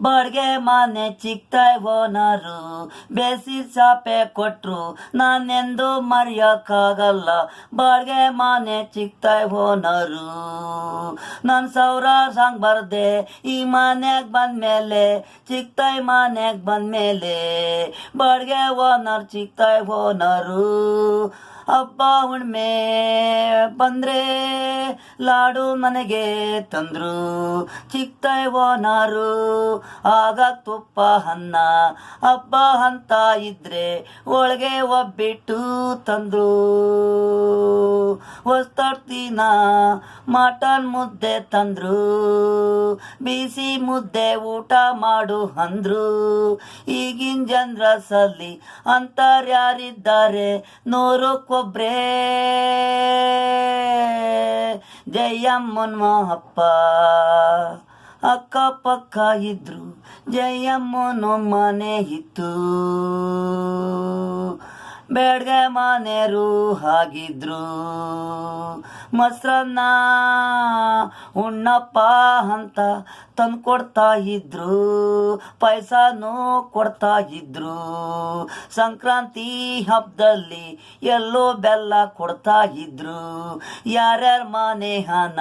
ಬಾಡ್ಗೆ ಮನೆ ಚಿಕ್ತಾಯ್ ಓನರು ಬೇಸಿ ಚಾಪೆ ಕೊಟ್ರು ನಾನೆಂದು ಮರೆಯೋಕ್ಕಾಗಲ್ಲ. ಬಾಡ್ಗೆ ಮನೆ ಚಿಕ್ತಾಯ್ ಓನರು ನಾನು ಸಾವಿರ ಸಾಂಗ್ ಬರ್ದೆ ಈ ಮನೆಗ್ ಬಂದ್ಮೇಲೆ, ಚಿಕ್ತಾಯ್ ಮನೆಗ್ ಬಂದ್ಮೇಲೆ ಬಾಡ್ಗೆ ಓನರ್ ಚಿಕ್ತಾಯ್ ಓನರು. ಹಬ್ಬ ಹುಣ್ಮೆ ಬಂದ್ರೆ ಲಾಡು ನನಗೆ ತಂದ್ರು ಚಿಕ್ತಾಯ್ ಓನರು. ಆಗ ತುಪ್ಪ ಅನ್ನ ಹಬ್ಬ ಅಂತ ಇದ್ರೆ ಒಳಗೆ ಒಬ್ಬಿಟ್ಟು ತಂದ್ರು. ಹೊಸ್ತರ್ತಿನ ಮಟನ್ ಮುದ್ದೆ ತಂದ್ರು, ಬಿಸಿ ಮುದ್ದೆ ಊಟ ಮಾಡು ಅಂದ್ರು. ಈಗಿನ ಜನರಸಲ್ಲಿ ಅಂತರ್ಯಾರಿದ್ದಾರೆ ನೂರಕ್ಕೊಬ್ರೇ. ಜಯಮ್ಮನ ಅಪ್ಪ ಅಕ್ಕಪಕ್ಕ ಇದ್ರು, ಜಯಮ್ಮನ ಮನೆ ಇತ್ತು. ಬೇಡ್ಗೆ ಮನೆಯರು ಆಗಿದ್ರು, ಮೊಸರನ್ನ ಉಣ್ಣಪ್ಪ ಅಂತ ತಂದು ಕೊಡ್ತಾ ಇದ್ರು, ಪೈಸಾನು ಕೊಡ್ತಾ ಇದ್ರು. ಸಂಕ್ರಾಂತಿ ಹಬ್ಬದಲ್ಲಿ ಎಲ್ಲೋ ಬೆಲ್ಲ ಕೊಡ್ತಾ ಇದ್ರು. ಯಾರ್ಯಾರ ಮನೆ ಹಣ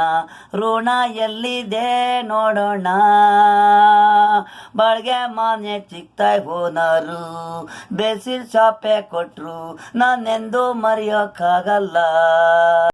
ಋಣ ಎಲ್ಲಿದೆ ನೋಡೋಣ. ಬಾಳ್ಗೆ ಮನೆ ಚಿಕ್ತಾಯ್ ಓನರು ಬೇಸಿಲ್ ಚಾಪೆ ಕೊಟ್ರು ನಾನೆಂದು ಮರೆಯೋಕ್ಕಾಗಲ್ಲ.